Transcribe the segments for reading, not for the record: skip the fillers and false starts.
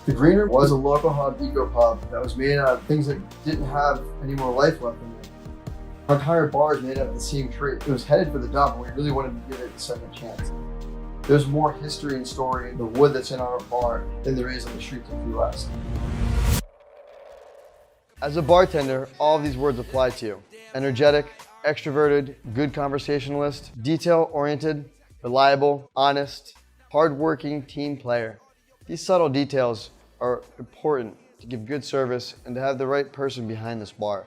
The Green Room was a local hub, eco pub, that was made out of things that didn't have any more life left in it. Our entire bar is made out of the same tree. It was headed for the dump, and we really wanted to give it a second chance. There's more history and story in the wood that's in our bar than there is on the streets of Key West. As a bartender, all of these words apply to you. Energetic, extroverted, good conversationalist, detail-oriented, reliable, honest, hardworking team player. These subtle details are important to give good service and to have the right person behind this bar.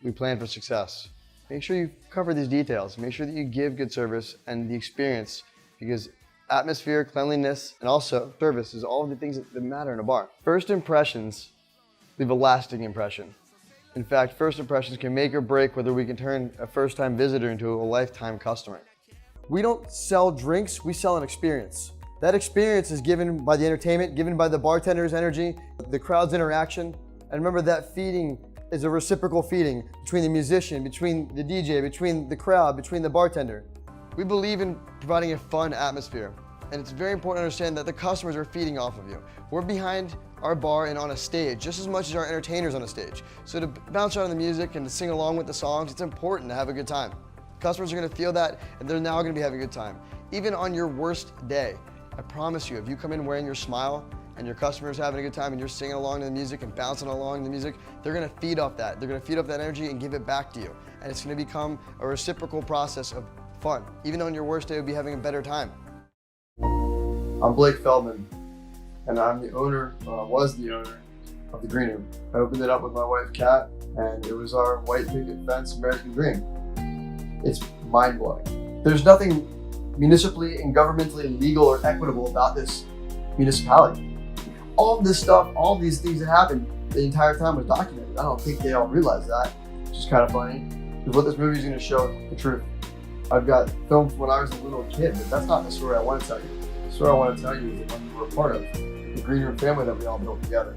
We plan for success. Make sure you cover these details. Make sure that you give good service and the experience, because atmosphere, cleanliness, and also service is all of the things that matter in a bar. First impressions leave a lasting impression. In fact, first impressions can make or break whether we can turn a first-time visitor into a lifetime customer. We don't sell drinks, we sell an experience. That experience is given by the entertainment, given by the bartender's energy, the crowd's interaction. And remember, that feeding is a reciprocal feeding between the musician, between the DJ, between the crowd, between the bartender. We believe in providing a fun atmosphere, and it's very important to understand that the customers are feeding off of you. We're behind our bar and on a stage just as much as our entertainers on a stage. So to bounce around the music and to sing along with the songs, it's important to have a good time. Customers are gonna feel that, and they're now gonna be having a good time. Even on your worst day, I promise you, if you come in wearing your smile and your customer's having a good time and you're singing along to the music and bouncing along the music, they're gonna feed off that. They're gonna feed off that energy and give it back to you. And it's gonna become a reciprocal process of fun. Even on your worst day, you'll be having a better time. I'm Blake Feldman, and I'm the owner, was the owner of the Green Room. I opened it up with my wife, Kat, and it was our white picket fence American dream. It's mind-blowing. There's nothing municipally and governmentally legal or equitable about this municipality. All of this stuff, all these things that happened the entire time was documented. I don't think they all realize that, which is kind of funny, because what this movie is going to show the truth. I've got film from when I was a little kid, but that's not the story I want to tell you. The story I want to tell you is the one you were a part of, the Green Room family that we all built together.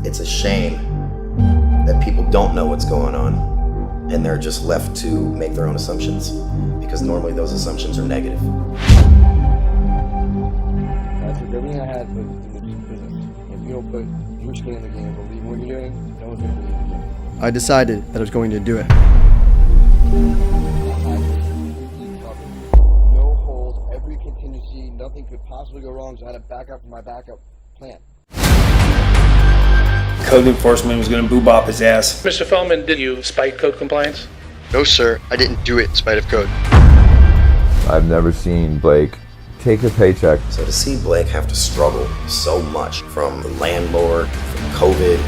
It's a shame that people don't know what's going on and they're just left to make their own assumptions, because normally those assumptions are negative. Everything I had was in the business. If you don't put your skin in the game, believe in what you're doing, no one's going to believe in you. I decided that I was going to do it. No holes, every contingency, nothing could possibly go wrong, so I had a backup for my backup plan. Code enforcement was going to boo-bop his ass. Mr. Feldman, did you spite code compliance? No, sir, I didn't do it in spite of code. I've never seen Blake take a paycheck. So to see Blake have to struggle so much from the landlord, from COVID.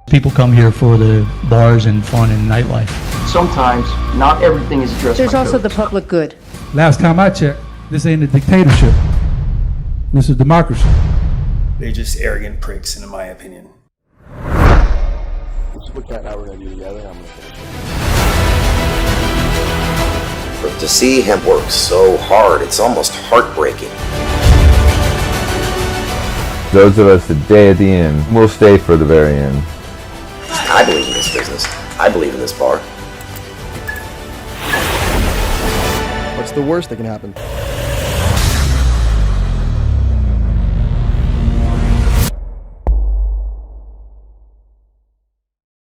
People come here for the bars and fun and nightlife. Sometimes not everything is addressed. There's by also code. the public good. Last time I checked, this ain't a dictatorship. This is democracy. They're just arrogant pricks, in my opinion. This is what Kat and I were going to do together, and I'm going to finish it. But to see him work so hard, it's almost heartbreaking. Those of us that stay at the end will stay for the very end. I believe in this business. I believe in this bar. What's the worst that can happen?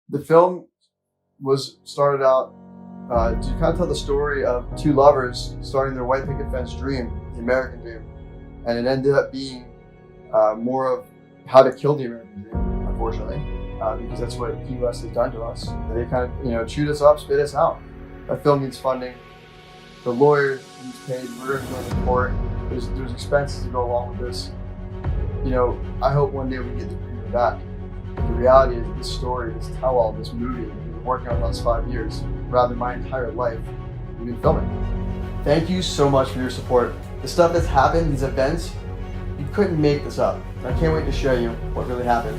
The film was started out to kind of tell the story of two lovers starting their white picket fence dream, the American dream, and it ended up being more of how to kill the American dream, unfortunately, because that's what Key West has done to us. They kind of, chewed us up, spit us out. That film needs funding. The lawyer needs paid. We're going to go to court. There's expenses to go along with this. I hope one day we get the Green Room back. The reality is this story, this tell-all, this movie, we've been working on the last 5 years, rather my entire life, we've been filming. Thank you so much for your support. The stuff that's happened, these events, you couldn't make this up. I can't wait to show you what really happened.